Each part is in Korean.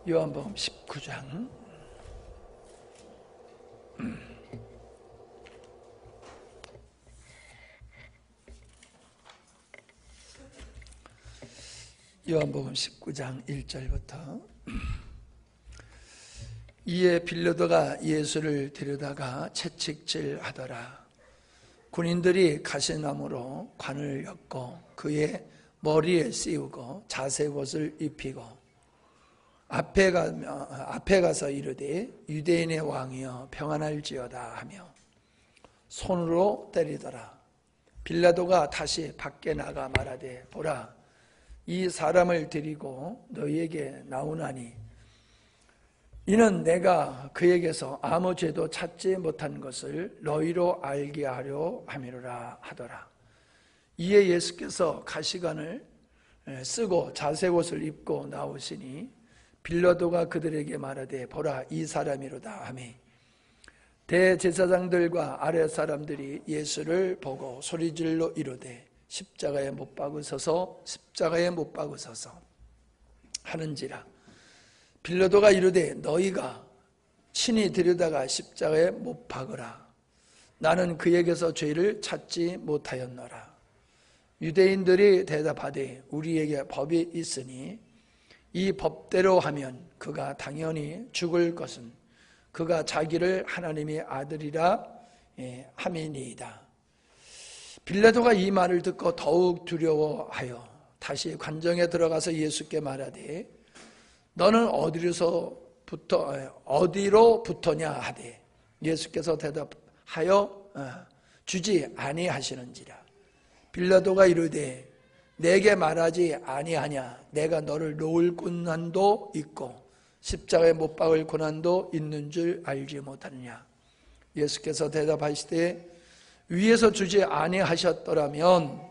요한복음 19장 요한복음 19장 1절부터 이에 빌라도가 예수를 데려다가 채찍질하더라. 군인들이 가시나무로 관을 엮고 그의 머리에 씌우고 자색옷을 입히고 앞에 가서 이르되 유대인의 왕이여 평안할지어다 하며 손으로 때리더라. 빌라도가 다시 밖에 나가 말하되 보라, 이 사람을 데리고 너희에게 나오나니 이는 내가 그에게서 아무 죄도 찾지 못한 것을 너희로 알게 하려 함이로라 하더라. 이에 예수께서 가시관을 쓰고 자색옷을 입고 나오시니 빌라도가 그들에게 말하되 보라, 이 사람이로다 하매 대제사장들과 아랫 사람들이 예수를 보고 소리질러 이르되 십자가에 못 박으소서, 십자가에 못 박으소서 하는지라. 빌라도가 이르되 너희가 친히 데려다가 십자가에 못 박으라. 나는 그에게서 죄를 찾지 못하였노라. 유대인들이 대답하되 우리에게 법이 있으니 이 법대로 하면 그가 당연히 죽을 것은 그가 자기를 하나님의 아들이라 함이니이다. 빌라도가 이 말을 듣고 더욱 두려워하여 다시 관정에 들어가서 예수께 말하되 너는 어디로 붙었냐 하되 예수께서 대답하여 주지 아니하시는지라. 빌라도가 이르되 내게 말하지 아니하냐, 내가 너를 놓을 고난도 있고 십자가에 못 박을 고난도 있는 줄 알지 못하느냐. 예수께서 대답하시되 위에서 주지 아니하셨더라면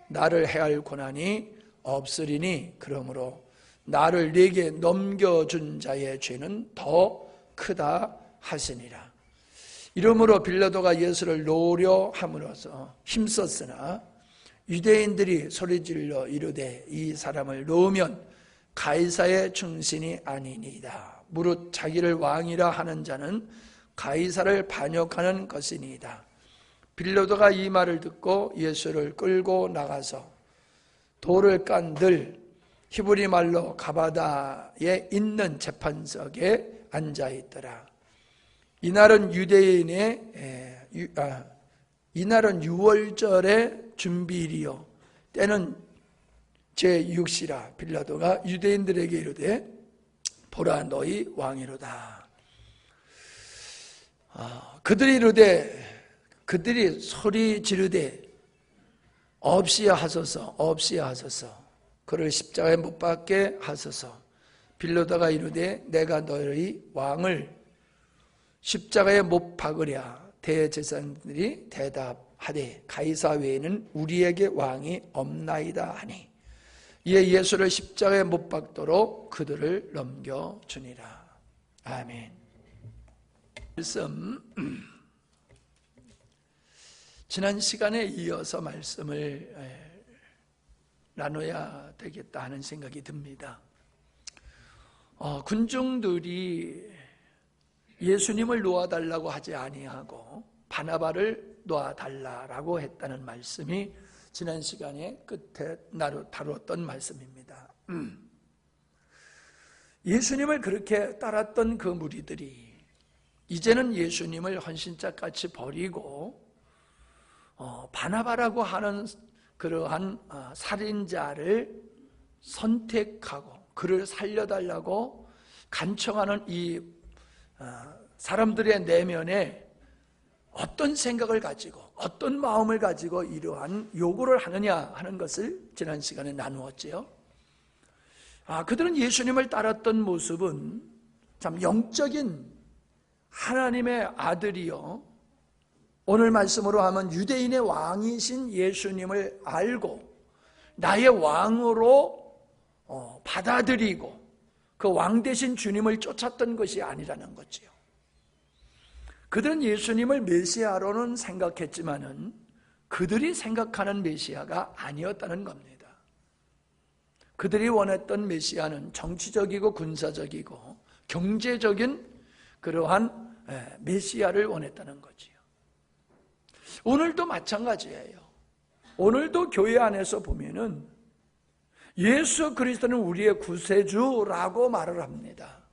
나를 해할 고난이 없으리니 그러므로 나를 네게 넘겨준 자의 죄는 더 크다 하시니라. 이러므로 빌라도가 예수를 놓으려 함으로써 힘썼으나 유대인들이 소리질러 이르되 이 사람을 놓으면 가이사의 충신이 아니니이다. 무릇 자기를 왕이라 하는 자는 가이사를 반역하는 것이니이다. 빌라도가 이 말을 듣고 예수를 끌고 나가서 돌을 깐들 히브리 말로 가바다에 있는 재판석에 앉아있더라. 이날은 이날은 유월절의 준비일이요 때는 제6시라. 빌라도가 유대인들에게 이르되 보라, 너희 왕이로다. 그들이 소리 지르되 없이하소서, 없이하소서, 그를 십자가에 못 박게 하소서. 빌라도가 이르되 내가 너희 왕을 십자가에 못 박으랴. 대제사장들이 대답하되 가이사 외에는 우리에게 왕이 없나이다 하니 이에 예수를 십자가에 못 박도록 그들을 넘겨주니라. 아멘. 말씀, 지난 시간에 이어서 말씀을 나눠야 되겠다 하는 생각이 듭니다. 군중들이 예수님을 놓아달라고 하지 아니하고 바나바를 놓아달라고 했다는 말씀이 지난 시간에 끝에 다루었던 말씀입니다. 예수님을 그렇게 따랐던 그 무리들이 이제는 예수님을 헌신자같이 버리고 바나바라고 하는 그러한 살인자를 선택하고 그를 살려달라고 간청하는 이 사람들의 내면에 어떤 생각을 가지고 어떤 마음을 가지고 이러한 요구를 하느냐 하는 것을 지난 시간에 나누었지요. 그들은 예수님을 따랐던 모습은 참 영적인 하나님의 아들이요, 오늘 말씀으로 하면 유대인의 왕이신 예수님을 알고 나의 왕으로 받아들이고 그 왕 대신 주님을 쫓았던 것이 아니라는 거지요. 그들은 예수님을 메시아로는 생각했지만은 그들이 생각하는 메시아가 아니었다는 겁니다. 그들이 원했던 메시아는 정치적이고 군사적이고 경제적인 그러한 메시아를 원했다는 거지요. 오늘도 마찬가지예요. 오늘도 교회 안에서 보면은 예수 그리스도는 우리의 구세주라고 말을 합니다.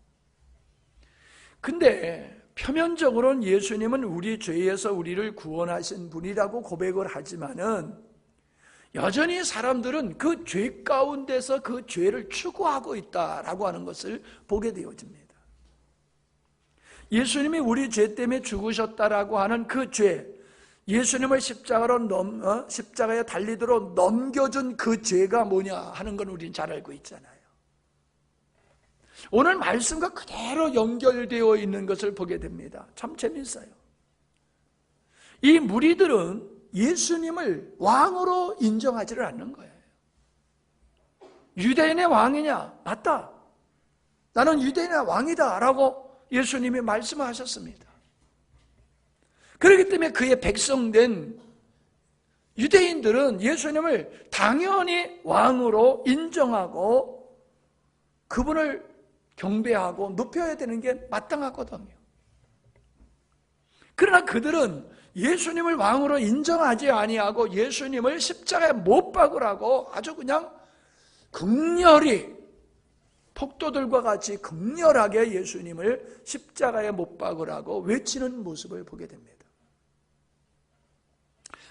근데 표면적으로는 예수님은 우리 죄에서 우리를 구원하신 분이라고 고백을 하지만은 여전히 사람들은 그 죄 가운데서 그 죄를 추구하고 있다라고 하는 것을 보게 되어집니다. 예수님이 우리 죄 때문에 죽으셨다라고 하는 그 죄, 예수님을 십자가에 달리도록 넘겨준 그 죄가 뭐냐 하는 건 우리는 잘 알고 있잖아요. 오늘 말씀과 그대로 연결되어 있는 것을 보게 됩니다. 참 재밌어요. 이 무리들은 예수님을 왕으로 인정하지를 않는 거예요. 유대인의 왕이냐? 맞다. 나는 유대인의 왕이다 라고 예수님이 말씀하셨습니다. 그렇기 때문에 그의 백성된 유대인들은 예수님을 당연히 왕으로 인정하고 그분을 경배하고 높여야 되는 게 마땅하거든요. 그러나 그들은 예수님을 왕으로 인정하지 아니하고 예수님을 십자가에 못 박으라고 아주 그냥 극렬히 폭도들과 같이 극렬하게 예수님을 십자가에 못 박으라고 외치는 모습을 보게 됩니다.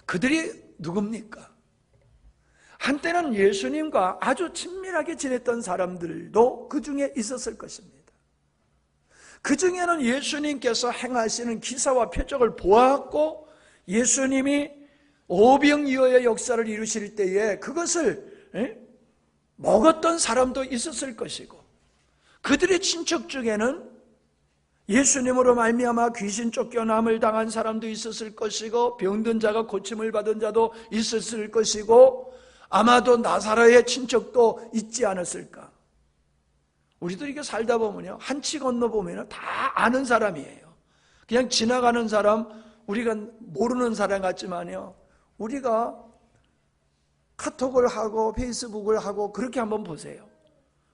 그들이 누굽니까? 한때는 예수님과 아주 친밀하게 지냈던 사람들도 그 중에 있었을 것입니다. 그 중에는 예수님께서 행하시는 기사와 표적을 보았고 예수님이 오병이어의 역사를 이루실 때에 그것을 먹었던 사람도 있었을 것이고 그들의 친척 중에는 예수님으로 말미암아 귀신 쫓겨남을 당한 사람도 있었을 것이고 병든 자가 고침을 받은 자도 있었을 것이고 아마도 나사로의 친척도 있지 않았을까. 우리도 이렇게 살다 보면요 한치 건너 보면 다 아는 사람이에요. 그냥 지나가는 사람, 우리가 모르는 사람 같지만요 우리가 카톡을 하고 페이스북을 하고 그렇게 한번 보세요.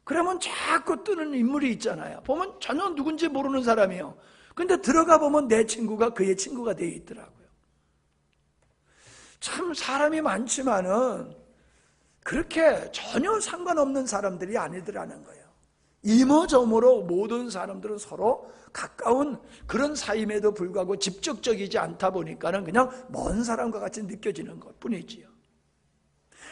그러면 자꾸 뜨는 인물이 있잖아요. 보면 전혀 누군지 모르는 사람이에요. 근데 들어가 보면 내 친구가 그의 친구가 되어 있더라고요. 참 사람이 많지만은 그렇게 전혀 상관없는 사람들이 아니더라는 거예요. 이모저모로 모든 사람들은 서로 가까운 그런 사이임에도 불구하고 직접적이지 않다 보니까는 그냥 먼 사람과 같이 느껴지는 것 뿐이지요.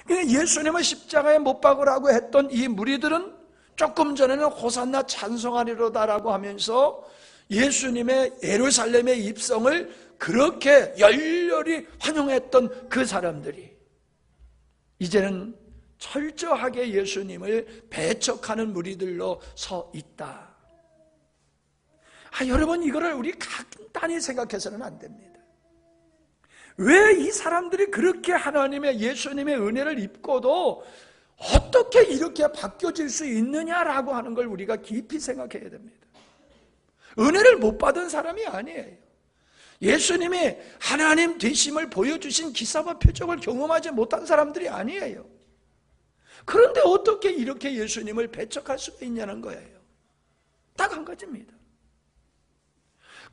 그러니까 예수님을 십자가에 못 박으라고 했던 이 무리들은 조금 전에는 호산나 찬송하리로다라고 하면서 예수님의 예루살렘의 입성을 그렇게 열렬히 환영했던 그 사람들이 이제는 철저하게 예수님을 배척하는 무리들로 서 있다. 여러분 이거를 우리 간단히 생각해서는 안 됩니다. 왜 이 사람들이 그렇게 하나님의 예수님의 은혜를 입고도 어떻게 이렇게 바뀌어질 수 있느냐라고 하는 걸 우리가 깊이 생각해야 됩니다. 은혜를 못 받은 사람이 아니에요. 예수님이 하나님 되심을 보여주신 기사와 표적을 경험하지 못한 사람들이 아니에요. 그런데 어떻게 이렇게 예수님을 배척할 수가 있냐는 거예요. 딱 한 가지입니다.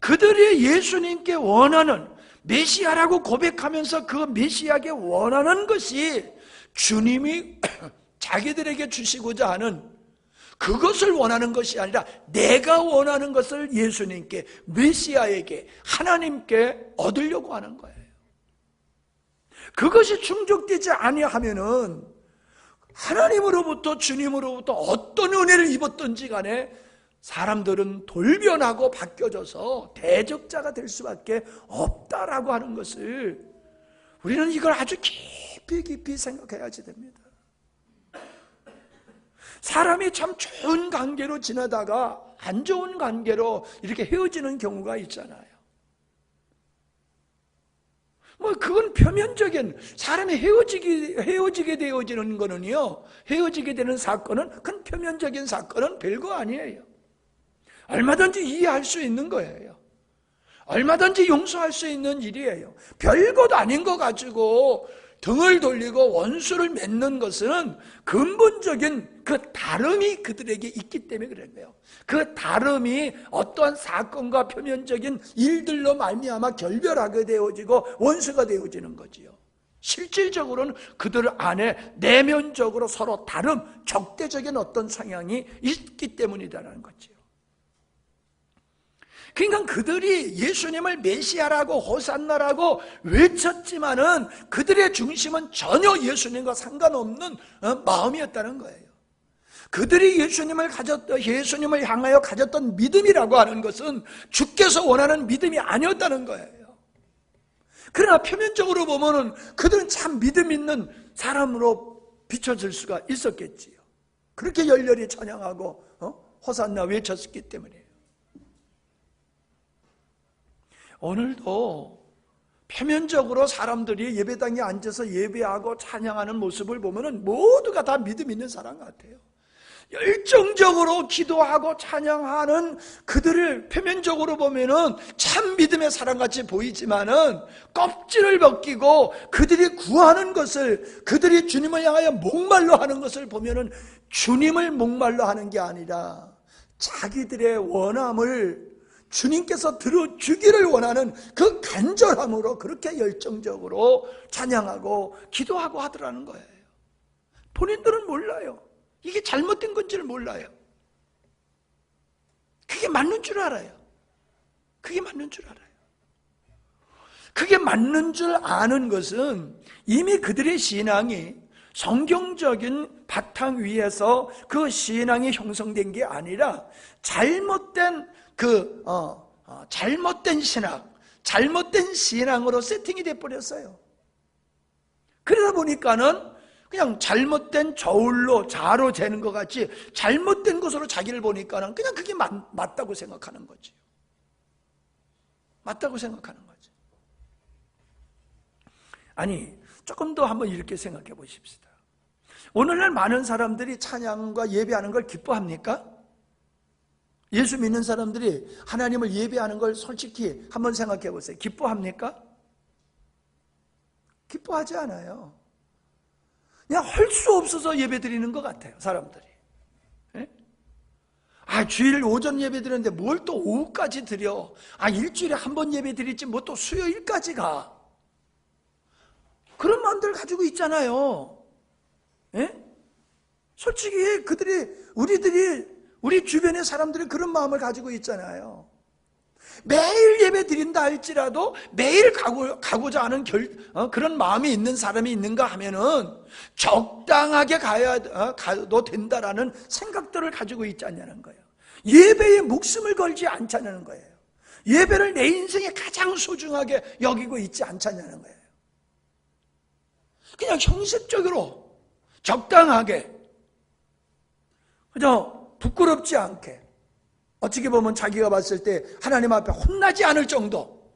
그들이 예수님께 원하는 메시아라고 고백하면서 그 메시아에게 원하는 것이 주님이 자기들에게 주시고자 하는 그것을 원하는 것이 아니라 내가 원하는 것을 예수님께, 메시아에게, 하나님께 얻으려고 하는 거예요. 그것이 충족되지 아니하면은 하나님으로부터, 주님으로부터 어떤 은혜를 입었든지 간에 사람들은 돌변하고 바뀌어져서 대적자가 될 수밖에 없다라고 하는 것을 우리는 이걸 아주 깊이 생각해야지 됩니다. 사람이 참 좋은 관계로 지내다가 안 좋은 관계로 이렇게 헤어지는 경우가 있잖아요. 그건 표면적인 사람이 헤어지게 되어지는 거는요, 헤어지게 되는 사건은 그건 표면적인 사건은 별거 아니에요. 얼마든지 이해할 수 있는 거예요. 얼마든지 용서할 수 있는 일이에요. 별것 아닌 거 가지고 등을 돌리고 원수를 맺는 것은 근본적인 그 다름이 그들에게 있기 때문에 그런 거예요. 그 다름이 어떠한 사건과 표면적인 일들로 말미암아 결별하게 되어지고 원수가 되어지는 거지요. 실질적으로는 그들 안에 내면적으로 서로 다름, 적대적인 어떤 성향이 있기 때문이라는 거지요. 그러니까 그들이 예수님을 메시아라고 호산나라고 외쳤지만은 그들의 중심은 전혀 예수님과 상관없는 마음이었다는 거예요. 그들이 예수님을 향하여 가졌던 믿음이라고 하는 것은 주께서 원하는 믿음이 아니었다는 거예요. 그러나 표면적으로 보면은 그들은 참 믿음 있는 사람으로 비춰질 수가 있었겠지요. 그렇게 열렬히 찬양하고 호산나 외쳤기 때문이에요. 오늘도 표면적으로 사람들이 예배당에 앉아서 예배하고 찬양하는 모습을 보면은 모두가 다 믿음 있는 사람 같아요. 열정적으로 기도하고 찬양하는 그들을 표면적으로 보면은 참 믿음의 사람같이 보이지만은 껍질을 벗기고 그들이 구하는 것을, 그들이 주님을 향하여 목말로 하는 것을 보면은 주님을 목말로 하는 게 아니라 자기들의 원함을 주님께서 들어주기를 원하는 그 간절함으로 그렇게 열정적으로 찬양하고 기도하고 하더라는 거예요. 본인들은 몰라요. 이게 잘못된 건지를 몰라요. 그게 맞는 줄 알아요. 그게 맞는 줄 알아요. 그게 맞는 줄 아는 것은 이미 그들의 신앙이 성경적인 바탕 위에서 그 신앙이 형성된 게 아니라 잘못된 잘못된 신앙, 잘못된 신앙으로 세팅이 돼버렸어요. 그러다 보니까는 그냥 잘못된 저울로 자로 재는 것 같이 잘못된 것으로 자기를 보니까는 그냥 그게 맞다고 생각하는 거지. 맞다고 생각하는 거지. 아니, 조금 더 한번 이렇게 생각해 보십시다. 오늘날 많은 사람들이 찬양과 예배하는 걸 기뻐합니까? 예수 믿는 사람들이 하나님을 예배하는 걸 솔직히 한번 생각해 보세요. 기뻐합니까? 기뻐하지 않아요. 그냥 할 수 없어서 예배 드리는 것 같아요, 사람들이. 예? 주일 오전 예배 드렸는데 뭘 또 오후까지 드려? 일주일에 한 번 예배 드리지 뭐 또 수요일까지 가? 그런 마음들 가지고 있잖아요. 예? 솔직히 우리 주변의 사람들이 그런 마음을 가지고 있잖아요. 매일 예배 드린다 할지라도 매일 가고자 하는 그런 마음이 있는 사람이 있는가 하면은 적당하게 가도 된다라는 생각들을 가지고 있지 않냐는 거예요. 예배에 목숨을 걸지 않자는 거예요. 예배를 내 인생에 가장 소중하게 여기고 있지 않자냐는 거예요. 그냥 형식적으로 적당하게, 그저 부끄럽지 않게, 어떻게 보면 자기가 봤을 때 하나님 앞에 혼나지 않을 정도,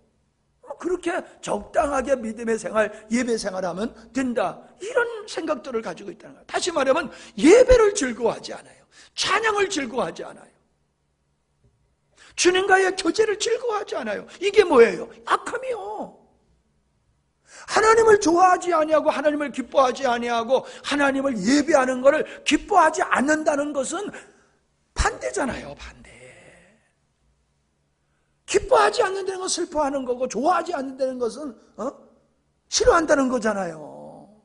그렇게 적당하게 믿음의 생활, 예배 생활하면 된다, 이런 생각들을 가지고 있다는 거예요. 다시 말하면 예배를 즐거워하지 않아요. 찬양을 즐거워하지 않아요. 주님과의 교제를 즐거워하지 않아요. 이게 뭐예요? 악함이요. 하나님을 좋아하지 아니하고 하나님을 기뻐하지 아니하고 하나님을 예배하는 것을 기뻐하지 않는다는 것은 반대잖아요. 반대. 기뻐하지 않는다는 건 슬퍼하는 거고 좋아하지 않는다는 것은 싫어한다는 거잖아요.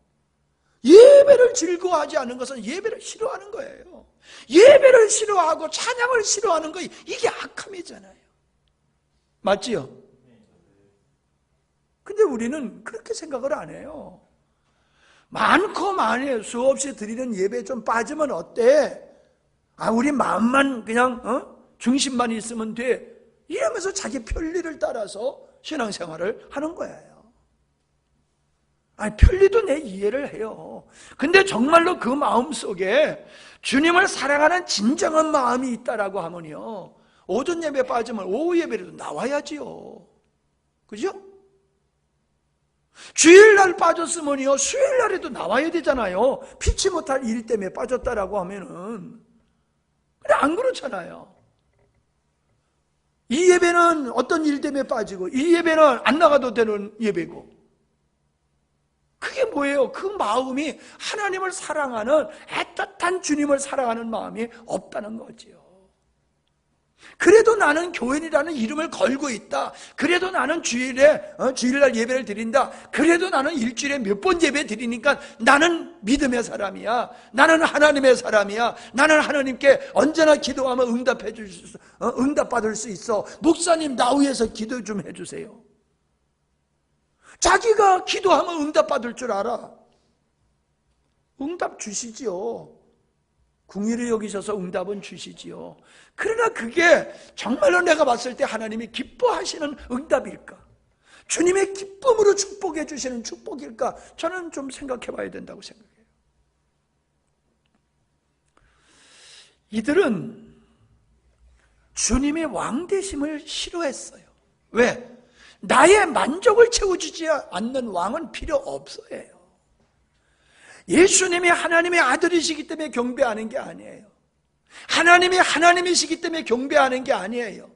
예배를 즐거워하지 않는 것은 예배를 싫어하는 거예요. 예배를 싫어하고 찬양을 싫어하는 거, 이게 악함이잖아요. 맞지요? 근데 우리는 그렇게 생각을 안 해요. 많고 많이 수없이 드리는 예배에 좀 빠지면 어때? 우리 마음만 그냥 중심만 있으면 돼, 이러면서 자기 편리를 따라서 신앙생활을 하는 거예요. 편리도 내 이해를 해요. 근데 정말로 그 마음 속에 주님을 사랑하는 진정한 마음이 있다라고 하면요, 오전 예배 빠지면 오후 예배라도 나와야지요. 그죠? 주일날 빠졌으면요, 수요일날에도 나와야 되잖아요. 피치 못할 일 때문에 빠졌다라고 하면은. 근데 안 그렇잖아요. 이 예배는 어떤 일 때문에 빠지고 이 예배는 안 나가도 되는 예배고, 그게 뭐예요? 그 마음이 하나님을 사랑하는 애틋한 주님을 사랑하는 마음이 없다는 거지요. 그래도 나는 교인이라는 이름을 걸고 있다. 그래도 나는 주일날 예배를 드린다. 그래도 나는 일주일에 몇 번 예배 드리니까 나는 믿음의 사람이야. 나는 하나님의 사람이야. 나는 하나님께 언제나 기도하면 응답받을 수 있어. 목사님, 나 위해서 기도 좀 해주세요. 자기가 기도하면 응답받을 줄 알아. 응답 주시지요. 궁일을 여기셔서 응답은 주시지요. 그러나 그게 정말로 내가 봤을 때 하나님이 기뻐하시는 응답일까? 주님의 기쁨으로 축복해 주시는 축복일까? 저는 좀 생각해 봐야 된다고 생각해요. 이들은 주님의 왕되심을 싫어했어요. 왜? 나의 만족을 채워주지 않는 왕은 필요 없어요. 예수님이 하나님의 아들이시기 때문에 경배하는 게 아니에요. 하나님이 하나님이시기 때문에 경배하는 게 아니에요.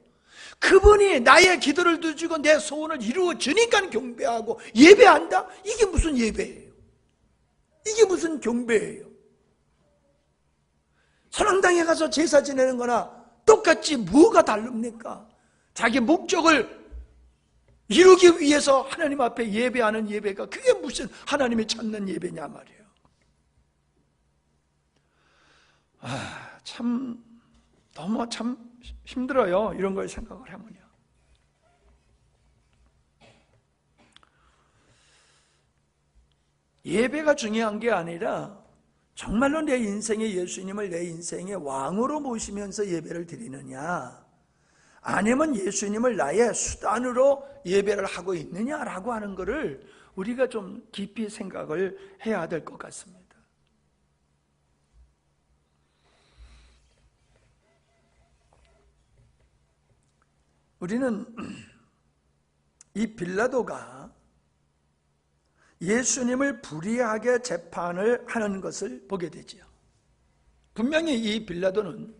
그분이 나의 기도를 들어주고 내 소원을 이루어 주니까 경배하고 예배한다? 이게 무슨 예배예요? 이게 무슨 경배예요? 선왕당에 가서 제사 지내는 거나 똑같이 뭐가 다릅니까? 자기 목적을 이루기 위해서 하나님 앞에 예배하는 예배가 그게 무슨 하나님이 찾는 예배냐 말이에요. 너무 힘들어요. 이런 걸 생각을 하면요. 예배가 중요한 게 아니라 정말로 내 인생의 예수님을 내 인생의 왕으로 모시면서 예배를 드리느냐, 아니면 예수님을 나의 수단으로 예배를 하고 있느냐라고 하는 것을 우리가 좀 깊이 생각을 해야 될 것 같습니다. 우리는 이 빌라도가 예수님을 불의하게 재판을 하는 것을 보게 되지요. 분명히 이 빌라도는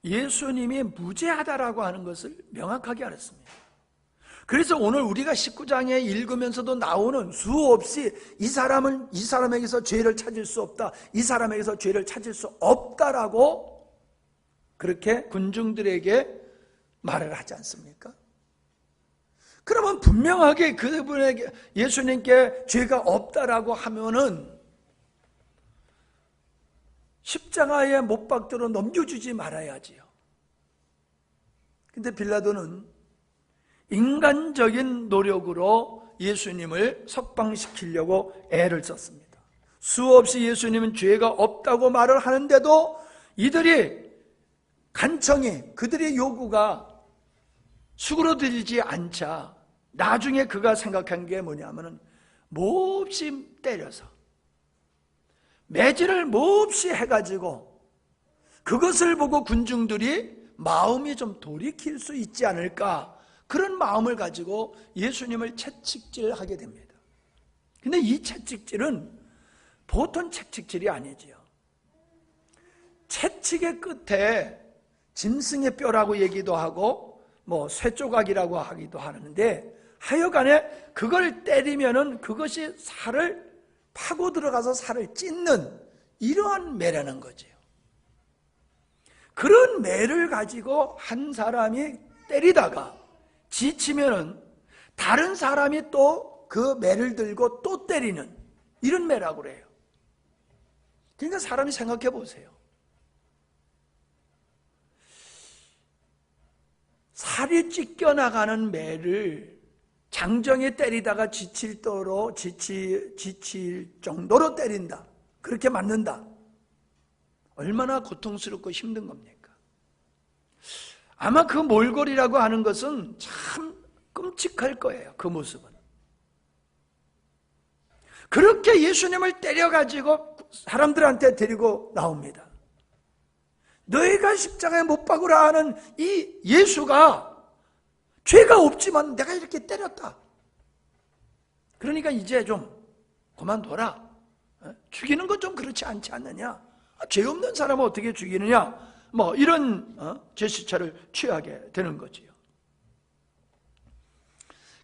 예수님이 무죄하다라고 하는 것을 명확하게 알았습니다. 그래서 오늘 우리가 19장에 읽으면서도 나오는 수없이 이 사람에게서 죄를 찾을 수 없다, 이 사람에게서 죄를 찾을 수 없다라고 그렇게 군중들에게 말을 하지 않습니까? 그러면 분명하게 그분에게 예수님께 죄가 없다라고 하면은 십자가에 못 박도록 넘겨주지 말아야지요. 근데 빌라도는 인간적인 노력으로 예수님을 석방시키려고 애를 썼습니다. 수없이 예수님은 죄가 없다고 말을 하는데도 이들이 간청이, 그들의 요구가 수그러들지 않자 나중에 그가 생각한 게 뭐냐면은 몹시 때려서 매질을 몹시 해가지고 그것을 보고 군중들이 마음이 좀 돌이킬 수 있지 않을까, 그런 마음을 가지고 예수님을 채찍질하게 됩니다. 근데 이 채찍질은 보통 채찍질이 아니지요. 채찍의 끝에 짐승의 뼈라고 얘기도 하고 쇠조각이라고 하기도 하는데, 하여간에 그걸 때리면은 그것이 살을 파고 들어가서 살을 찢는 이러한 매라는 거죠. 그런 매를 가지고 한 사람이 때리다가 지치면은 다른 사람이 또 그 매를 들고 또 때리는 이런 매라고 그래요. 그러니까 사람이 생각해 보세요. 살이 찢겨나가는 매를 장정에 때리다가 지칠 정도로 때린다, 그렇게 맞는다. 얼마나 고통스럽고 힘든 겁니까? 아마 그 몰골이라고 하는 것은 참 끔찍할 거예요. 그 모습은. 그렇게 예수님을 때려가지고 사람들한테 데리고 나옵니다. 너희가 십자가에 못 박으라 하는 이 예수가 죄가 없지만 내가 이렇게 때렸다. 그러니까 이제 좀 그만둬라. 죽이는 건 좀 그렇지 않지 않느냐. 죄 없는 사람을 어떻게 죽이느냐. 이런 제스처를 취하게 되는 거지요.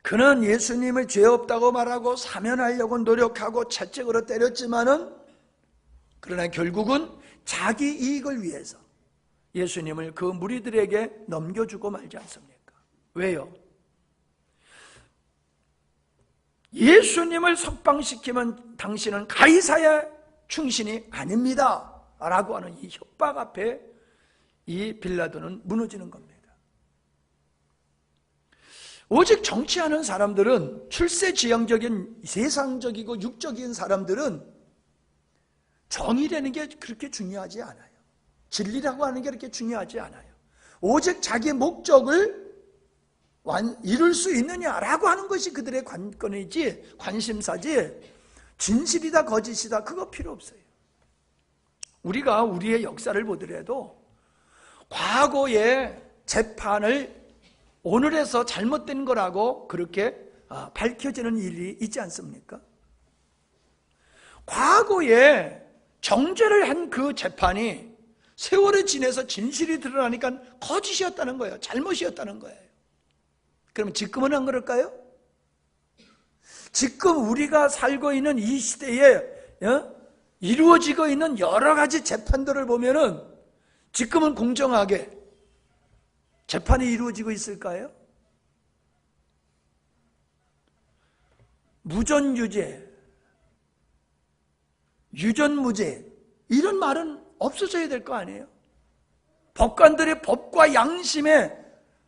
그는 예수님을 죄 없다고 말하고 사면하려고 노력하고 채찍으로 때렸지만은, 그러나 결국은 자기 이익을 위해서 예수님을 그 무리들에게 넘겨주고 말지 않습니까? 왜요? 예수님을 석방시키면 당신은 가이사의 충신이 아닙니다 라고 하는 이 협박 앞에 이 빌라도는 무너지는 겁니다. 오직 정치하는 사람들은, 출세지향적인 세상적이고 육적인 사람들은 정의라는 게 그렇게 중요하지 않아요. 진리라고 하는 게 그렇게 중요하지 않아요. 오직 자기 목적을 이룰 수 있느냐라고 하는 것이 그들의 관건이지, 관심사지, 진실이다 거짓이다 그거 필요 없어요. 우리가 우리의 역사를 보더라도 과거의 재판을 오늘에서 잘못된 거라고 그렇게 밝혀지는 일이 있지 않습니까? 과거에 정죄를 한 그 재판이 세월이 지나서 진실이 드러나니까 거짓이었다는 거예요. 잘못이었다는 거예요. 그럼 지금은 안 그럴까요? 지금 우리가 살고 있는 이 시대에 이루어지고 있는 여러 가지 재판들을 보면은 지금은 공정하게 재판이 이루어지고 있을까요? 무전유죄, 유전무죄 이런 말은 없어져야 될 거 아니에요? 법관들의 법과 양심에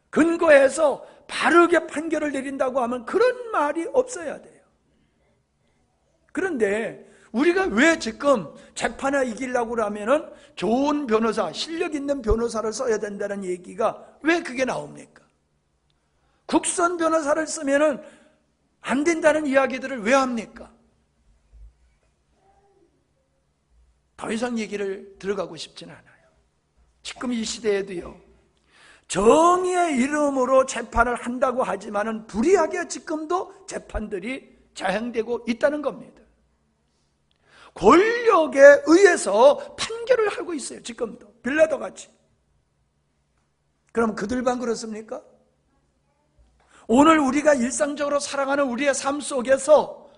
근거해서 바르게 판결을 내린다고 하면 그런 말이 없어야 돼요. 그런데 우리가 왜 지금 재판에 이기려고 하면은 좋은 변호사, 실력 있는 변호사를 써야 된다는 얘기가 왜 그게 나옵니까? 국선 변호사를 쓰면은 안 된다는 이야기들을 왜 합니까? 더 이상 얘기를 들어가고 싶지는 않아요. 지금 이 시대에도요, 정의의 이름으로 재판을 한다고 하지만은 불의하게 지금도 재판들이 자행되고 있다는 겁니다. 권력에 의해서 판결을 하고 있어요. 지금도 빌라도 같이. 그럼 그들만 그렇습니까? 오늘 우리가 일상적으로 살아가는 우리의 삶 속에서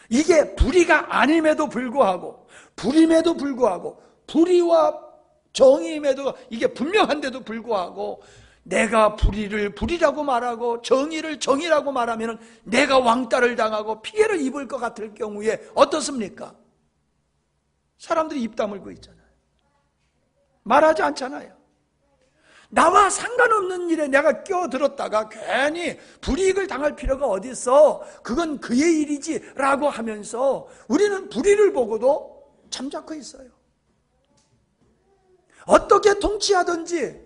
이게 불의가 아님에도 불구하고, 불임에도 불구하고, 불의와 정의임에도 이게 분명한데도 불구하고 내가 불의를 불의라고 말하고 정의를 정의라고 말하면 내가 왕따를 당하고 피해를 입을 것 같을 경우에 어떻습니까? 사람들이 입 다물고 있잖아요. 말하지 않잖아요. 나와 상관없는 일에 내가 끼어들었다가 괜히 불이익을 당할 필요가 어디 있어? 그건 그의 일이지 라고 하면서 우리는 불의를 보고도 잠자코 있어요. 어떻게 통치하든지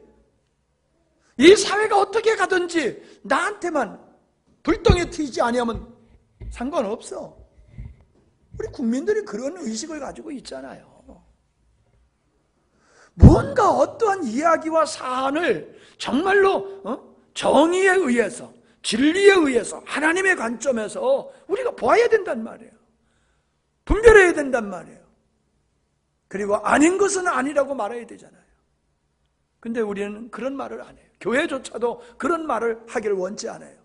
이 사회가 어떻게 가든지 나한테만 불똥에 튀지 아니하면 상관없어. 우리 국민들이 그런 의식을 가지고 있잖아요. 뭔가 어떠한 이야기와 사안을 정말로 정의에 의해서, 진리에 의해서, 하나님의 관점에서 우리가 보아야 된단 말이에요. 분별해야 된단 말이에요. 그리고 아닌 것은 아니라고 말해야 되잖아요. 근데 우리는 그런 말을 안 해요. 교회조차도 그런 말을 하기를 원치 않아요.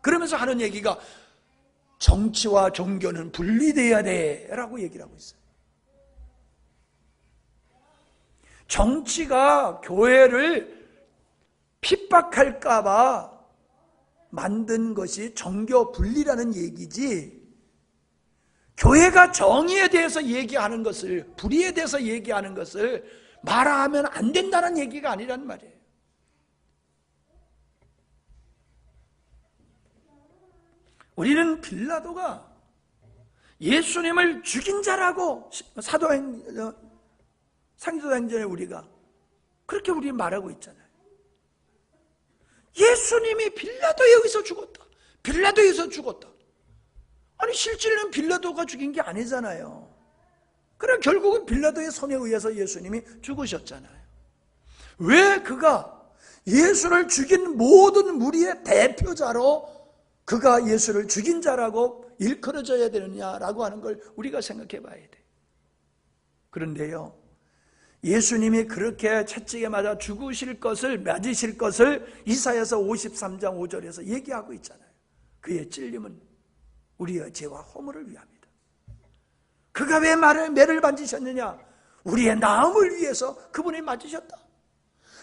그러면서 하는 얘기가 정치와 종교는 분리돼야 돼 라고 얘기를 하고 있어요. 정치가 교회를 핍박할까 봐 만든 것이 정교 분리라는 얘기지, 교회가 정의에 대해서 얘기하는 것을, 불의에 대해서 얘기하는 것을 말하면 안 된다는 얘기가 아니란 말이에요. 우리는 빌라도가 예수님을 죽인 자라고 상도행전에 우리가 그렇게 우리 말하고 있잖아요. 예수님이 빌라도에 의해서 죽었다. 빌라도에 의해서 죽었다. 아니 실제로는 빌라도가 죽인 게 아니잖아요. 그래 결국은 빌라도의 손에 의해서 예수님이 죽으셨잖아요. 왜 그가 예수를 죽인 모든 무리의 대표자로 그가 예수를 죽인 자라고 일컬어져야 되느냐라고 하는 걸 우리가 생각해 봐야 돼요. 그런데요, 예수님이 그렇게 채찍에 맞아 죽으실 것을, 맞으실 것을 이사야서 53장 5절에서 얘기하고 있잖아요. 그의 찔림은 우리의 죄와 허물을 위함이다. 그가 왜 매를 만지셨느냐? 우리의 나음을 위해서 그분이 맞으셨다.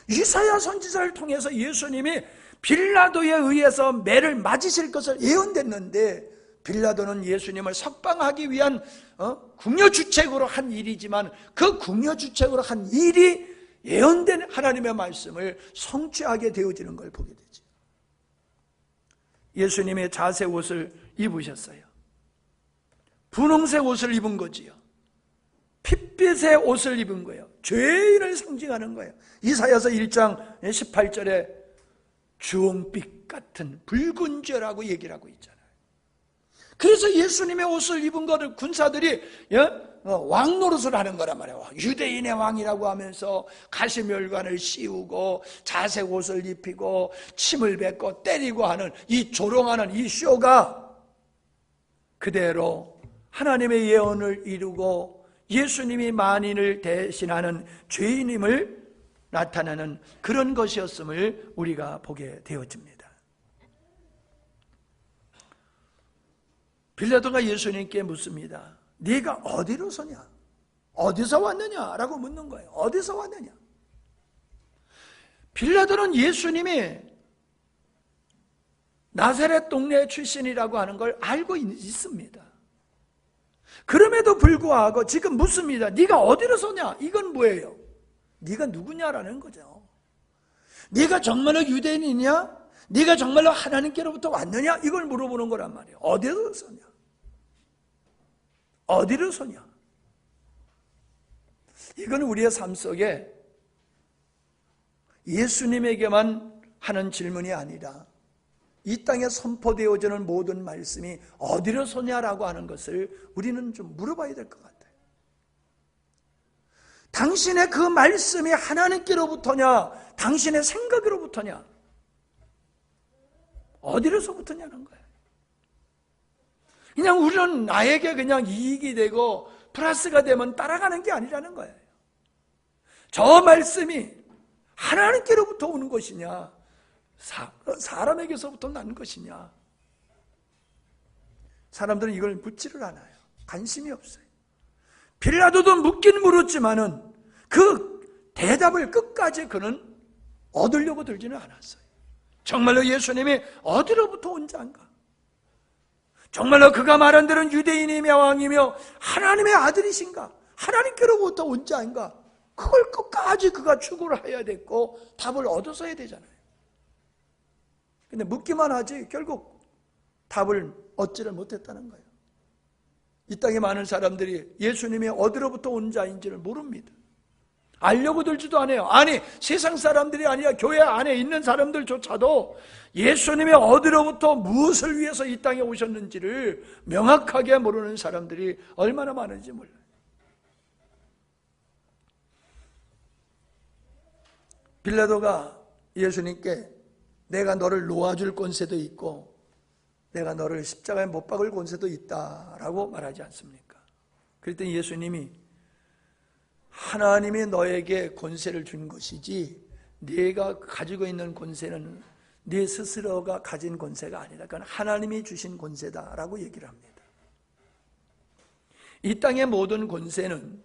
이사야 선지자를 통해서 예수님이 빌라도에 의해서 매를 맞으실 것을 예언됐는데, 빌라도는 예수님을 석방하기 위한 궁여주책으로 한 일이지만, 그 궁여주책으로 한 일이 예언된 하나님의 말씀을 성취하게 되어지는 걸 보게 되죠. 예수님의 자색 옷을 입으셨어요. 분홍색 옷을 입은 거지요. 핏빛의 옷을 입은 거예요. 죄인을 상징하는 거예요. 이사야서 1장 18절에 주홍빛 같은 붉은 죄라고 얘기를 하고 있잖아요. 그래서 예수님의 옷을 입은 거를 군사들이 왕 노릇을 하는 거란 말이에요. 유대인의 왕이라고 하면서 가시멸관을 씌우고 자색 옷을 입히고 침을 뱉고 때리고 하는 이 조롱하는 이 쇼가 그대로 하나님의 예언을 이루고 예수님이 만인을 대신하는 죄인임을 나타내는 그런 것이었음을 우리가 보게 되어집니다. 빌라도가 예수님께 묻습니다. 네가 어디로 서냐? 어디서 왔느냐? 라고 묻는 거예요. 어디서 왔느냐? 빌라도는 예수님이 나사렛 동네 출신이라고 하는 걸 알고 있습니다. 그럼에도 불구하고 지금 묻습니다. 네가 어디로 서냐? 이건 뭐예요? 네가 누구냐라는 거죠. 네가 정말로 유대인이냐? 네가 정말로 하나님께로부터 왔느냐? 이걸 물어보는 거란 말이에요. 어디로 서냐? 어디로 서냐? 이건 우리의 삶 속에 예수님에게만 하는 질문이 아니라 이 땅에 선포되어지는 모든 말씀이 어디로 서냐라고 하는 것을 우리는 좀 물어봐야 될 것 같아요. 당신의 그 말씀이 하나님께로부터냐, 당신의 생각으로부터냐, 어디로서부터냐는 거예요. 그냥 우리는 나에게 그냥 이익이 되고 플러스가 되면 따라가는 게 아니라는 거예요. 저 말씀이 하나님께로부터 오는 것이냐, 사람에게서부터 난 것이냐. 사람들은 이걸 묻지를 않아요. 관심이 없어요. 빌라도도 묻긴 물었지만은 그 대답을 끝까지 그는 얻으려고 들지는 않았어요. 정말로 예수님이 어디로부터 온 자인가? 정말로 그가 말한 대로 유대인이며 왕이며 하나님의 아들이신가? 하나님께로부터 온 자인가? 그걸 끝까지 그가 추구를 해야 됐고 답을 얻어서 해야 되잖아요. 근데 묻기만 하지 결국 답을 얻지를 못했다는 거예요. 이 땅에 많은 사람들이 예수님이 어디로부터 온 자인지를 모릅니다. 알려고 들지도 않아요. 아니, 세상 사람들이 아니라 교회 안에 있는 사람들조차도 예수님이 어디로부터 무엇을 위해서 이 땅에 오셨는지를 명확하게 모르는 사람들이 얼마나 많은지 몰라요. 빌라도가 예수님께 내가 너를 놓아줄 권세도 있고 내가 너를 십자가에 못 박을 권세도 있다라고 말하지 않습니까? 그랬더니 예수님이 하나님이 너에게 권세를 준 것이지 네가 가지고 있는 권세는 네 스스로가 가진 권세가 아니다. 그건 하나님이 주신 권세다라고 얘기를 합니다. 이 땅의 모든 권세는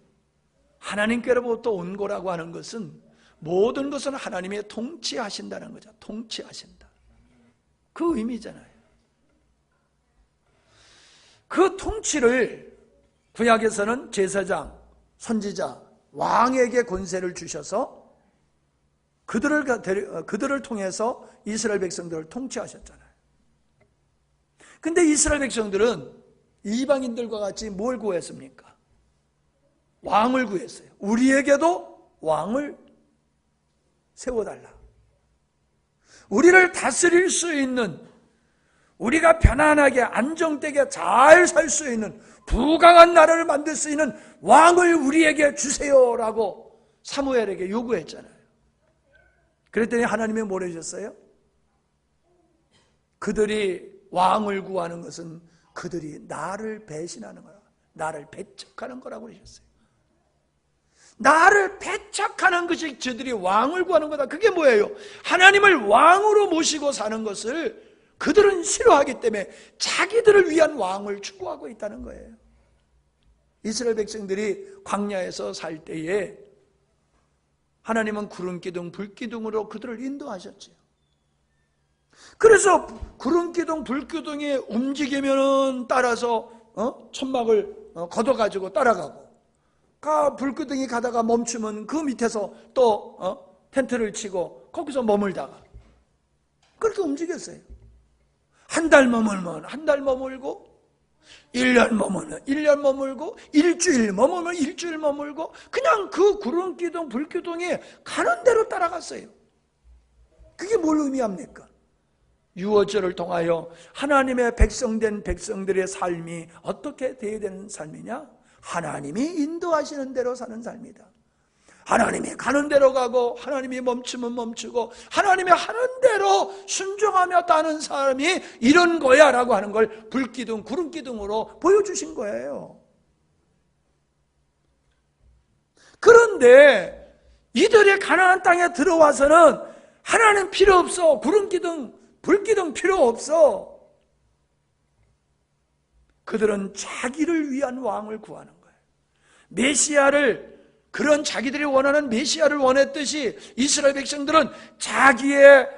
하나님께로부터 온 거라고 하는 것은 모든 것은 하나님이 통치하신다는 거죠. 통치하신다. 그 의미잖아요. 그 통치를 구약에서는 제사장, 선지자, 왕에게 권세를 주셔서 그들을 통해서 이스라엘 백성들을 통치하셨잖아요. 근데 이스라엘 백성들은 이방인들과 같이 뭘 구했습니까? 왕을 구했어요. 우리에게도 왕을 세워달라. 우리를 다스릴 수 있는, 우리가 편안하게 안정되게 잘 살 수 있는 부강한 나라를 만들 수 있는 왕을 우리에게 주세요라고 사무엘에게 요구했잖아요. 그랬더니 하나님이 뭘 해주셨어요? 그들이 왕을 구하는 것은 그들이 나를 배신하는 거야. 나를 배척하는 거라고 하셨어요. 나를 배척하는 것이 저들이 왕을 구하는 거다. 그게 뭐예요? 하나님을 왕으로 모시고 사는 것을 그들은 싫어하기 때문에 자기들을 위한 왕을 추구하고 있다는 거예요. 이스라엘 백성들이 광야에서 살 때에 하나님은 구름기둥, 불기둥으로 그들을 인도하셨지요. 그래서 구름기둥, 불기둥이 움직이면 따라서 천막을 걷어가지고 따라가고, 불기둥이 가다가 멈추면 그 밑에서 또 텐트를 치고 거기서 머물다가 그렇게 움직였어요. 한 달 머물면 한 달 머물고, 1년 머물면 1년 머물고, 일주일 머물면 일주일 머물고, 그냥 그 구름기둥, 불기둥이 가는 대로 따라갔어요. 그게 뭘 의미합니까? 유월절을 통하여 하나님의 백성된 백성들의 삶이 어떻게 되어야 되는 삶이냐? 하나님이 인도하시는 대로 사는 삶이다. 하나님이 가는 대로 가고, 하나님이 멈추면 멈추고, 하나님이 하는 대로 순종하며 따는 사람이 이런 거야 라고 하는 걸 불기둥, 구름기둥으로 보여주신 거예요. 그런데 이들이 가나안 땅에 들어와서는 하나님 필요 없어, 구름기둥, 불기둥 필요 없어. 그들은 자기를 위한 왕을 구하는 거예요. 메시아를, 그런 자기들이 원하는 메시아를 원했듯이 이스라엘 백성들은 자기의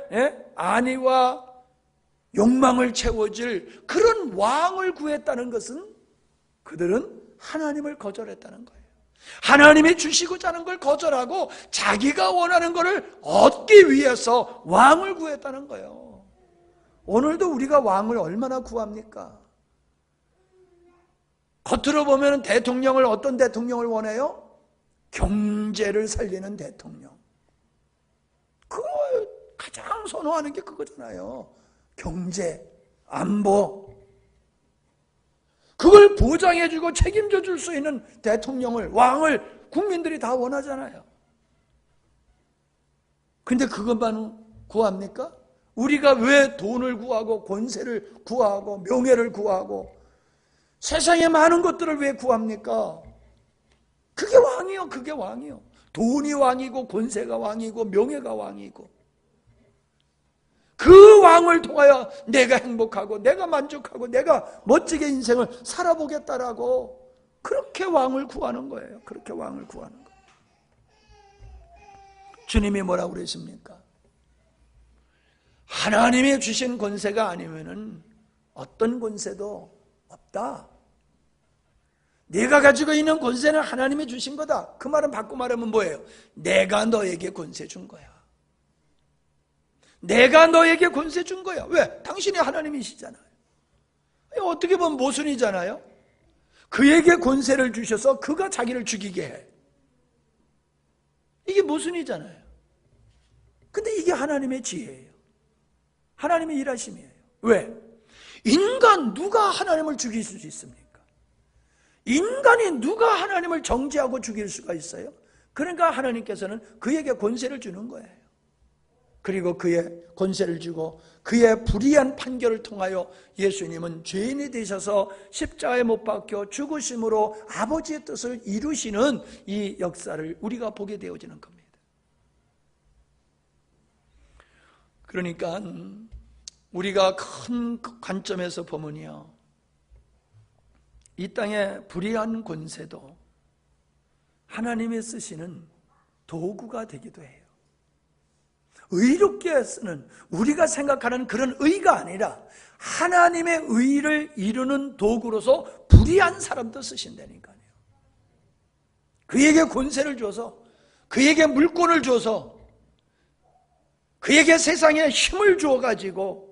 안위와 욕망을 채워줄 그런 왕을 구했다는 것은, 그들은 하나님을 거절했다는 거예요. 하나님이 주시고자 하는 걸 거절하고 자기가 원하는 것을 얻기 위해서 왕을 구했다는 거예요. 오늘도 우리가 왕을 얼마나 구합니까? 겉으로 보면 대통령을, 어떤 대통령을 원해요? 경제를 살리는 대통령. 그거 가장 선호하는 게 그거잖아요. 경제, 안보. 그걸 보장해주고 책임져 줄 수 있는 대통령을, 왕을 국민들이 다 원하잖아요. 근데 그것만 구합니까? 우리가 왜 돈을 구하고 권세를 구하고 명예를 구하고 세상에 많은 것들을 왜 구합니까? 그게 왕이요, 그게 왕이요. 돈이 왕이고 권세가 왕이고 명예가 왕이고, 그 왕을 통하여 내가 행복하고 내가 만족하고 내가 멋지게 인생을 살아보겠다라고 그렇게 왕을 구하는 거예요. 그렇게 왕을 구하는 거예요. 주님이 뭐라고 그러십니까? 하나님이 주신 권세가 아니면은 어떤 권세도 없다. 네가 가지고 있는 권세는 하나님이 주신 거다. 그 말은 바꿔 말하면 뭐예요? 내가 너에게 권세 준 거야. 내가 너에게 권세 준 거야. 왜? 당신이 하나님이시잖아요. 어떻게 보면 모순이잖아요. 그에게 권세를 주셔서 그가 자기를 죽이게 해. 이게 모순이잖아요. 근데 이게 하나님의 지혜예요. 하나님의 일하심이에요. 왜? 인간 누가 하나님을 죽일 수 있습니까? 인간이 누가 하나님을 정죄하고 죽일 수가 있어요? 그러니까 하나님께서는 그에게 권세를 주는 거예요. 그리고 그의 권세를 주고 그의 불의한 판결을 통하여 예수님은 죄인이 되셔서 십자가에 못 박혀 죽으심으로 아버지의 뜻을 이루시는 이 역사를 우리가 보게 되어지는 겁니다. 그러니까 우리가 큰 관점에서 보면요, 이 땅의 불의한 권세도 하나님이 쓰시는 도구가 되기도 해요. 의롭게 쓰는, 우리가 생각하는 그런 의가 아니라 하나님의 의를 이루는 도구로서 불의한 사람도 쓰신다니까요. 그에게 권세를 줘서, 그에게 물권을 줘서, 그에게 세상에 힘을 주어가지고,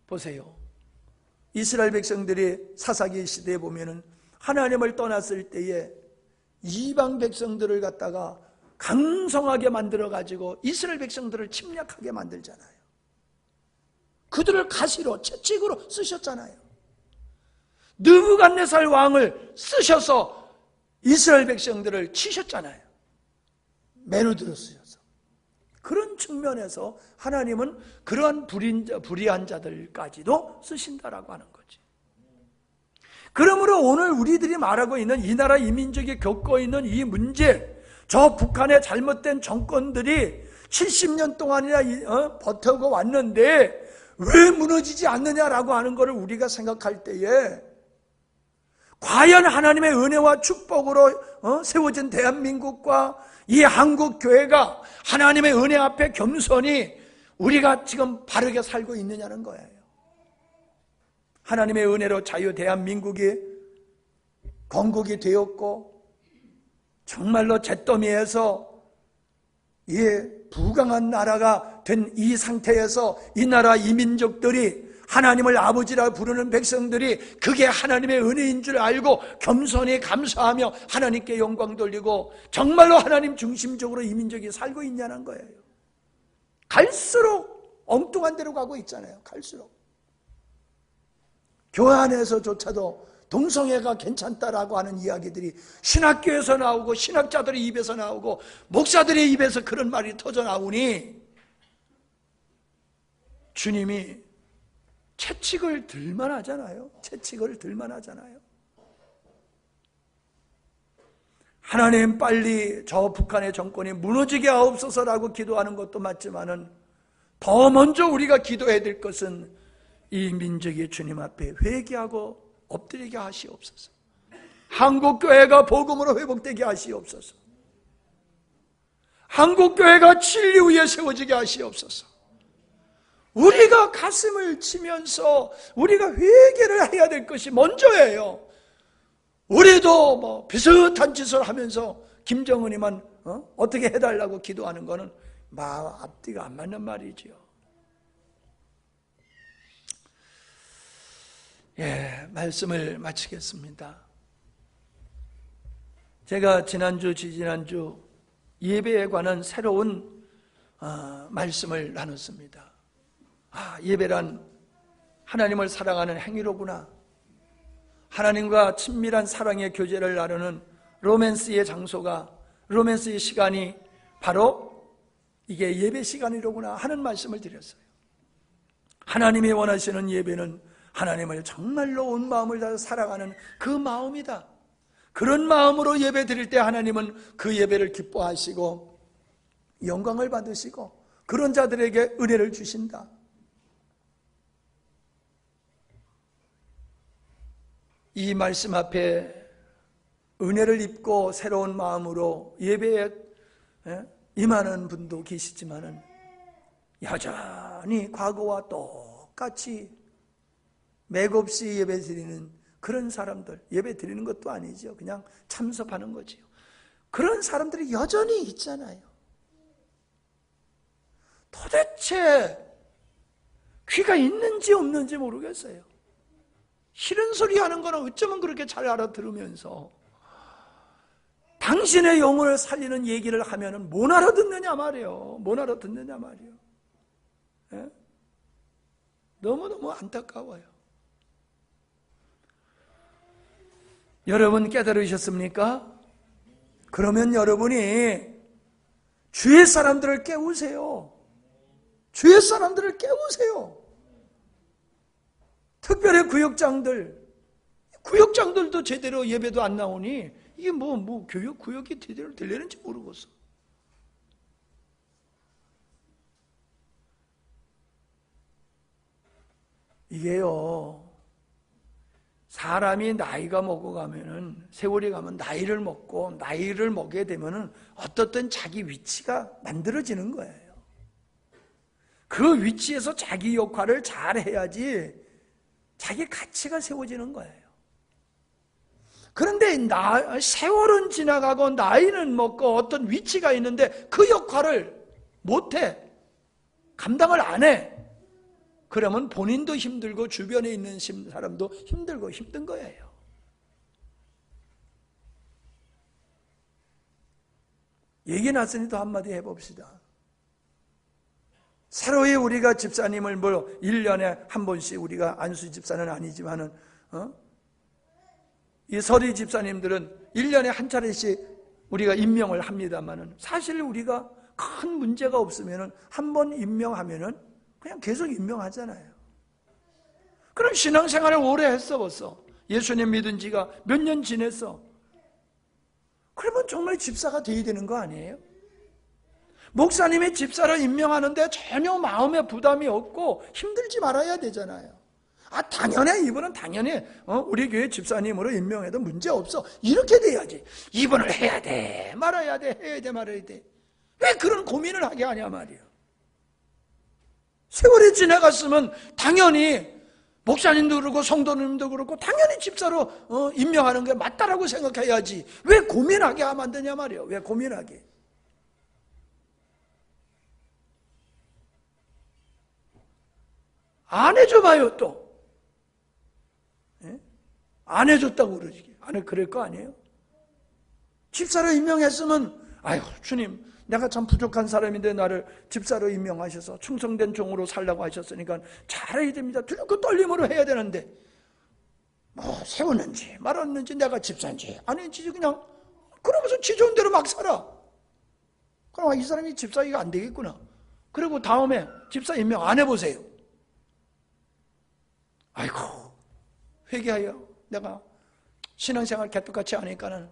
보세요. 이스라엘 백성들이 사사기 시대에 보면은 하나님을 떠났을 때에 이방 백성들을 갖다가 강성하게 만들어가지고 이스라엘 백성들을 침략하게 만들잖아요. 그들을 가시로, 채찍으로 쓰셨잖아요. 느부갓네살 왕을 쓰셔서 이스라엘 백성들을 치셨잖아요. 매너들을 쓰셔서. 그런 측면에서 하나님은 그러한 불의한 자들까지도 쓰신다라고 하는 거지. 그러므로 오늘 우리들이 말하고 있는 이 나라 이 민족이 겪고 있는 이 문제, 저 북한의 잘못된 정권들이 70년 동안이나 버텨고 왔는데 왜 무너지지 않느냐라고 하는 것을 우리가 생각할 때에 과연 하나님의 은혜와 축복으로 세워진 대한민국과 이 한국교회가 하나님의 은혜 앞에 겸손히 우리가 지금 바르게 살고 있느냐는 거예요. 하나님의 은혜로 자유 대한민국이 건국이 되었고 정말로 잿더미에서 부강한 나라가 된 이 상태에서 이 나라 이민족들이 하나님을 아버지라 부르는 백성들이 그게 하나님의 은혜인 줄 알고 겸손히 감사하며 하나님께 영광 돌리고 정말로 하나님 중심적으로 이민족이 살고 있냐는 거예요. 갈수록 엉뚱한 데로 가고 있잖아요. 갈수록 교회 안에서조차도 동성애가 괜찮다라고 하는 이야기들이 신학교에서 나오고 신학자들의 입에서 나오고 목사들의 입에서 그런 말이 터져나오니 주님이 채찍을 들만 하잖아요. 채찍을 들만 하잖아요. 하나님 빨리 저 북한의 정권이 무너지게 하옵소서라고 기도하는 것도 맞지만은 더 먼저 우리가 기도해야 될 것은 이 민족이 주님 앞에 회개하고 엎드리게 하시옵소서. 한국교회가 복음으로 회복되게 하시옵소서. 한국교회가 진리 위에 세워지게 하시옵소서. 우리가 가슴을 치면서 우리가 회개를 해야 될 것이 먼저예요. 우리도 비슷한 짓을 하면서 김정은이만 어떻게 해달라고 기도하는 거는 앞뒤가 안 맞는 말이지요. 말씀을 마치겠습니다. 제가 지난주, 지지난주 예배에 관한 새로운 말씀을 나눴습니다. 예배란 하나님을 사랑하는 행위로구나. 하나님과 친밀한 사랑의 교제를 나누는 로맨스의 장소가, 로맨스의 시간이 바로 이게 예배 시간이로구나 하는 말씀을 드렸어요. 하나님이 원하시는 예배는 하나님을 정말로 온 마음을 다해 사랑하는 그 마음이다. 그런 마음으로 예배 드릴 때 하나님은 그 예배를 기뻐하시고 영광을 받으시고 그런 자들에게 은혜를 주신다. 이 말씀 앞에 은혜를 입고 새로운 마음으로 예배에 임하는 분도 계시지만은 여전히 과거와 똑같이 맥없이 예배 드리는 그런 사람들, 예배 드리는 것도 아니죠. 그냥 참석하는 거지요. 그런 사람들이 여전히 있잖아요. 도대체 귀가 있는지 없는지 모르겠어요. 싫은 소리 하는 거는 어쩌면 그렇게 잘 알아들으면서 당신의 영혼을 살리는 얘기를 하면은 못 알아듣느냐 말이에요. 못 알아듣느냐 말이에요. 예? 너무너무 안타까워요. 여러분 깨달으셨습니까? 그러면 여러분이 주의 사람들을 깨우세요. 주의 사람들을 깨우세요. 특별히 구역장들도 제대로 예배도 안 나오니 이게 구역이 제대로 되려는지 모르겠어. 이게요, 사람이 나이가 먹어가면은, 세월이 가면 나이를 먹고, 나이를 먹게 되면은 어떻든 자기 위치가 만들어지는 거예요. 그 위치에서 자기 역할을 잘 해야지 자기 가치가 세워지는 거예요. 그런데 세월은 지나가고 나이는 먹고 어떤 위치가 있는데 그 역할을 못해, 감당을 안 해. 그러면 본인도 힘들고 주변에 있는 사람도 힘들고 힘든 거예요. 얘기 났으니 또 한마디 해봅시다. 새로이 우리가 집사님을 1년에 한 번씩, 우리가 안수 집사는 아니지만은 이 서리 집사님들은 1년에 한 차례씩 우리가 임명을 합니다만은 사실 우리가 큰 문제가 없으면은 한 번 임명하면은 그냥 계속 임명하잖아요. 그럼 신앙생활을 오래 했어 벌써. 예수님 믿은 지가 몇 년 지냈어. 그러면 정말 집사가 돼야 되는 거 아니에요? 목사님이 집사를 임명하는데 전혀 마음에 부담이 없고 힘들지 말아야 되잖아요. 당연해. 이분은 당연히 우리 교회 집사님으로 임명해도 문제 없어. 이렇게 돼야지. 이분을 해야 돼, 말아야 돼, 해야 돼, 말아야 돼. 왜 그런 고민을 하게 하냐 말이야. 세월이 지나갔으면 당연히 목사님도 그렇고 성도님도 그렇고 당연히 집사로 임명하는 게 맞다라고 생각해야지. 왜 고민하게 하면 안 되냐 말이야. 왜 고민하게. 안 해줘봐요 또. 예? 안 해줬다고 그러지. 안 그럴 거 아니에요? 집사로 임명했으면 아유 주님 내가 참 부족한 사람인데 나를 집사로 임명하셔서 충성된 종으로 살라고 하셨으니까 잘해야 됩니다. 그 떨림으로 해야 되는데 뭐 세웠는지 말았는지 내가 집사인지 아닌지 그냥 그러면서 지 좋은 대로 막 살아. 그럼 이 사람이 집사이가 안 되겠구나. 그리고 다음에 집사 임명 안 해보세요. 아이고 회개하여 내가 신앙생활 개떡같이 하니까는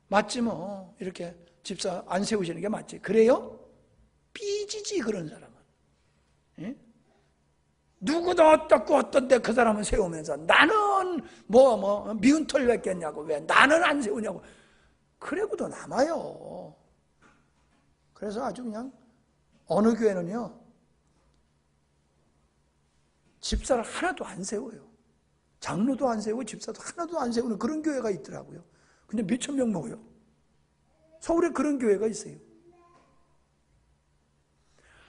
맞지 뭐 이렇게 집사 안 세우시는 게 맞지. 그래요? 삐지지 그런 사람은. 예? 누구도 어떻고 어떤데 그 사람은 세우면서 나는 미운 털 뱉겠냐고 왜 나는 안 세우냐고. 그래고도 남아요. 그래서 아주 그냥 어느 교회는요 집사를 하나도 안 세워요. 장로도 안 세우고 집사도 하나도 안 세우는 그런 교회가 있더라고요. 근데 몇천 명 모여요. 서울에 그런 교회가 있어요.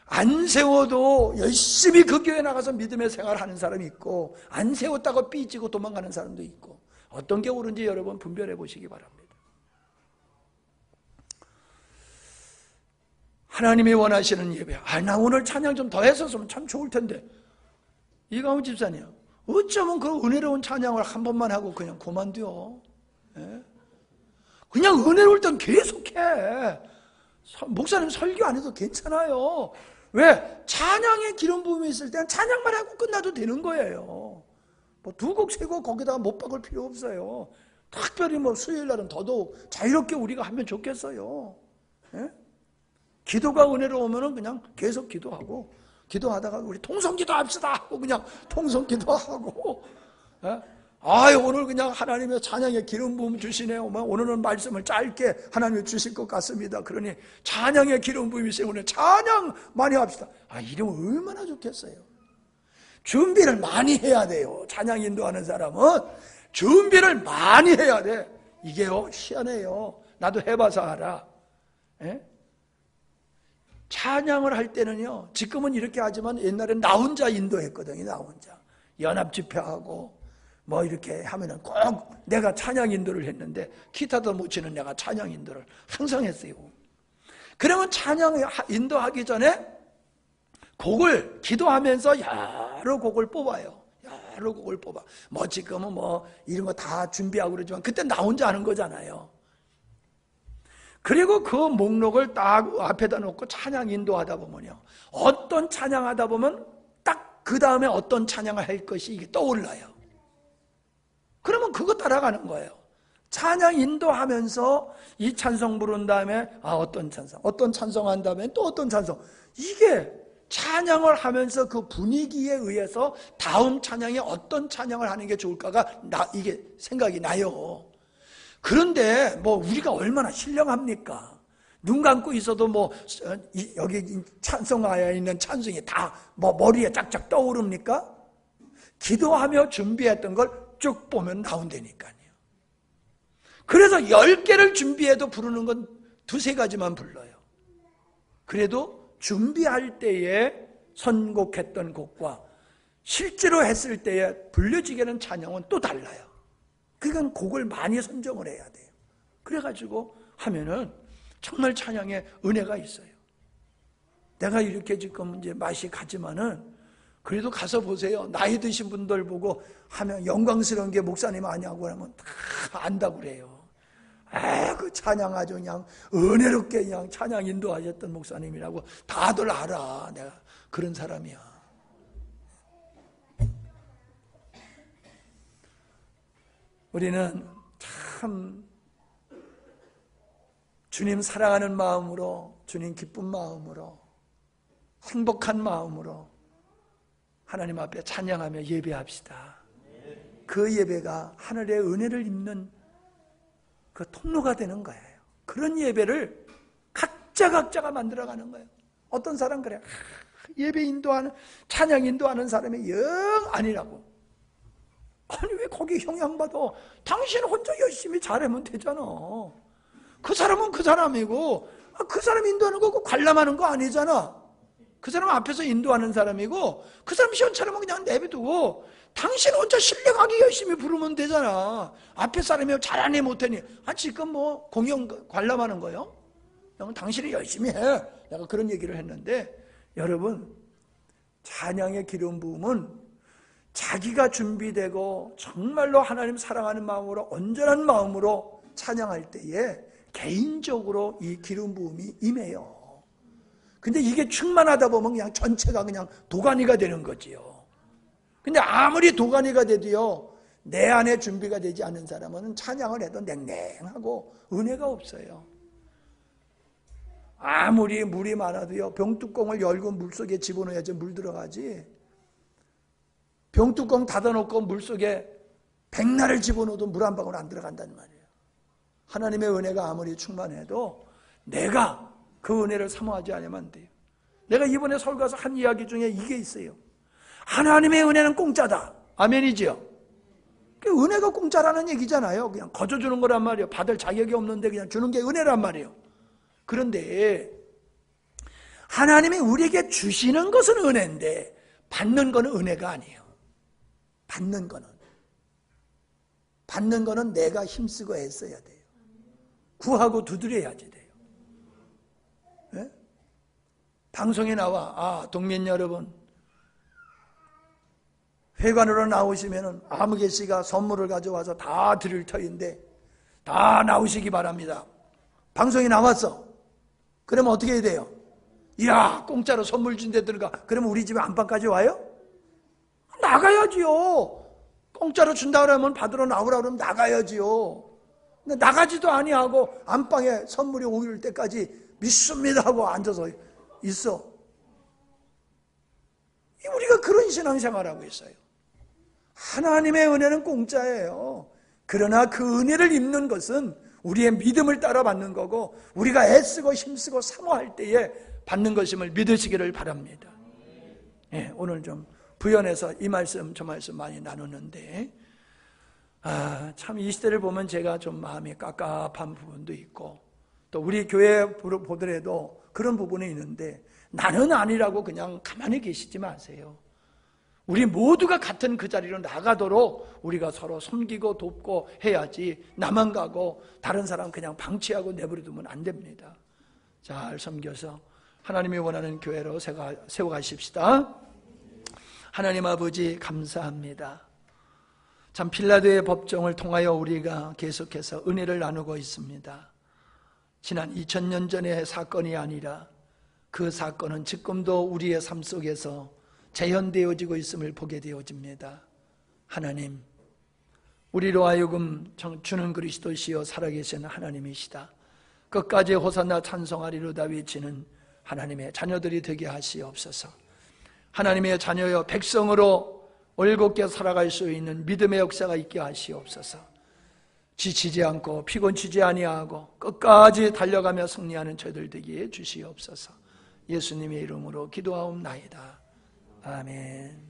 안 세워도 열심히 그 교회 나가서 믿음의 생활하는 사람이 있고 안 세웠다고 삐지고 도망가는 사람도 있고 어떤 게 옳은지 여러분 분별해 보시기 바랍니다. 하나님이 원하시는 예배. 나 오늘 찬양 좀 더 했었으면 참 좋을 텐데. 이가훈 집사님 어쩌면 그 은혜로운 찬양을 한 번만 하고 그냥 그만둬. 예? 그냥 은혜로울 땐 계속해. 목사님 설교 안 해도 괜찮아요. 왜? 찬양의 기름 부음이 있을 때는 찬양만 하고 끝나도 되는 거예요. 뭐 두 곡, 세 곡 거기다가 못 박을 필요 없어요. 특별히 수요일 날은 더더욱 자유롭게 우리가 하면 좋겠어요. 예? 기도가 은혜로우면 그냥 계속 기도하고 기도하다가 우리 통성기도 합시다 하고 그냥 통성기도 하고 오늘 그냥 하나님의 찬양의 기름 부음 주시네요. 오늘은 말씀을 짧게 하나님이 주실 것 같습니다. 그러니 찬양의 기름 부음이 있어요. 오늘 찬양 많이 합시다. 이러면 얼마나 좋겠어요. 준비를 많이 해야 돼요. 찬양 인도하는 사람은 준비를 많이 해야 돼. 이게요 희한해요. 나도 해봐서 알아. 예? 찬양을 할 때는요 지금은 이렇게 하지만 옛날엔 나 혼자 인도했거든요. 나 혼자 연합 집회하고 이렇게 하면은 꼭 내가 찬양 인도를 했는데 기타도 못 치는 내가 찬양 인도를 항상 했어요. 그러면 찬양 인도하기 전에 곡을 기도하면서 여러 곡을 뽑아요. 여러 곡을 뽑아. 지금은 이런 거 다 준비하고 그러지만 그때 나 혼자 하는 거잖아요. 그리고 그 목록을 딱 앞에다 놓고 찬양 인도하다 보면요 어떤 찬양하다 보면 딱 그 다음에 어떤 찬양을 할 것이 이게 떠올라요. 그러면 그거 따라가는 거예요. 찬양 인도하면서 이 찬송 부른 다음에 어떤 찬송한 다음에 또 어떤 찬송. 이게 찬양을 하면서 그 분위기에 의해서 다음 찬양에 어떤 찬양을 하는 게 좋을까가 이게 생각이 나요. 그런데 우리가 얼마나 신령합니까? 눈 감고 있어도 여기 찬송하에 있는 찬송이 다 머리에 짝짝 떠오릅니까? 기도하며 준비했던 걸 쭉 보면 나온다니까요. 그래서 10개를 준비해도 부르는 건 두세 가지만 불러요. 그래도 준비할 때에 선곡했던 곡과 실제로 했을 때에 불려지게는 찬양은 또 달라요. 그건 곡을 많이 선정을 해야 돼요. 그래가지고 하면은 정말 찬양에 은혜가 있어요. 내가 이렇게 지금 이제 맛이 가지만은 그래도 가서 보세요. 나이 드신 분들 보고 하면 영광스러운 게 목사님 아니냐고 하면 다 안다고 그래요. 그 찬양 아주 그냥 은혜롭게 그냥 찬양 인도하셨던 목사님이라고 다들 알아. 내가 그런 사람이야. 우리는 참 주님 사랑하는 마음으로, 주님 기쁜 마음으로, 행복한 마음으로 하나님 앞에 찬양하며 예배합시다. 그 예배가 하늘의 은혜를 입는 그 통로가 되는 거예요. 그런 예배를 각자가 만들어가는 거예요. 어떤 사람 그래요. 예배 인도하는, 찬양 인도하는 사람이 영 아니라고. 아니 왜 거기 영향받아? 당신 혼자 열심히 잘하면 되잖아. 그 사람은 그 사람이고, 그 사람 인도하는 거 관람하는 거 아니잖아. 그 사람 앞에서 인도하는 사람이고, 그 사람 시원찮으면 그냥 내비두고, 당신 혼자 실력하기 열심히 부르면 되잖아. 앞에 사람이 잘하니 못하니, 지금 뭐 공연 관람하는 거요? 당신이 열심히 해. 내가 그런 얘기를 했는데, 여러분, 찬양의 기름 부음은 자기가 준비되고 정말로 하나님 사랑하는 마음으로, 온전한 마음으로 찬양할 때에 개인적으로 이 기름 부음이 임해요. 근데 이게 충만하다 보면 그냥 전체가 그냥 도가니가 되는 거지요. 근데 아무리 도가니가 돼도요, 내 안에 준비가 되지 않은 사람은 찬양을 해도 냉랭하고 은혜가 없어요. 아무리 물이 많아도요, 병뚜껑을 열고 물속에 집어넣어야지 물 들어가지. 병뚜껑 닫아놓고 물속에 백날을 집어넣어도 물 한 방울 안 들어간단 말이에요. 하나님의 은혜가 아무리 충만해도 내가 그 은혜를 사모하지 않으면 안 돼요. 내가 이번에 서울 가서 한 이야기 중에 이게 있어요. 하나님의 은혜는 공짜다. 아멘이지요? 은혜가 공짜라는 얘기잖아요. 그냥 거저주는 거란 말이에요. 받을 자격이 없는데 그냥 주는 게 은혜란 말이에요. 그런데 하나님이 우리에게 주시는 것은 은혜인데 받는 거는 은혜가 아니에요. 받는 거는 내가 힘쓰고 애써야 돼요. 구하고 두드려야지 돼요. 네? 방송에 나와, 동민 여러분, 회관으로 나오시면은 아무개 씨가 선물을 가져와서 다 드릴 터인데 다 나오시기 바랍니다. 방송에 나왔어. 그러면 어떻게 해야 돼요? 이야, 공짜로 선물 준 데 들어가. 그러면 우리 집에 안방까지 와요? 나가야지요. 공짜로 준다 그러면 받으러 나오라 그러면 나가야지요. 근데 나가지도 아니하고 안방에 선물이 올 때까지 믿습니다 하고 앉아서 있어. 우리가 그런 신앙생활하고 있어요. 하나님의 은혜는 공짜예요. 그러나 그 은혜를 입는 것은 우리의 믿음을 따라 받는 거고, 우리가 애쓰고 힘쓰고 사모할 때에 받는 것임을 믿으시기를 바랍니다. 네, 오늘 좀 부연해서 이 말씀 저 말씀 많이 나누는데, 참 이 시대를 보면 제가 좀 마음이 깝깝한 부분도 있고, 또 우리 교회 보더라도 그런 부분이 있는데, 나는 아니라고 그냥 가만히 계시지 마세요. 우리 모두가 같은 그 자리로 나가도록 우리가 서로 섬기고 돕고 해야지, 나만 가고 다른 사람 그냥 방치하고 내버려두면 안 됩니다. 잘 섬겨서 하나님이 원하는 교회로 세워가십시다. 하나님 아버지 감사합니다. 참 빌라도의 법정을 통하여 우리가 계속해서 은혜를 나누고 있습니다. 지난 2000년 전의 사건이 아니라 그 사건은 지금도 우리의 삶 속에서 재현되어지고 있음을 보게 되어집니다. 하나님, 우리로 하여금 주는 그리스도시여 살아계신 하나님이시다. 끝까지 호산나 찬송하리로다 외치는 하나님의 자녀들이 되게 하시옵소서. 하나님의 자녀여 백성으로 올곧게 살아갈 수 있는 믿음의 역사가 있게 하시옵소서. 지치지 않고 피곤치지 아니하고 끝까지 달려가며 승리하는 저희들 되게 해주시옵소서. 예수님의 이름으로 기도하옵나이다. 아멘.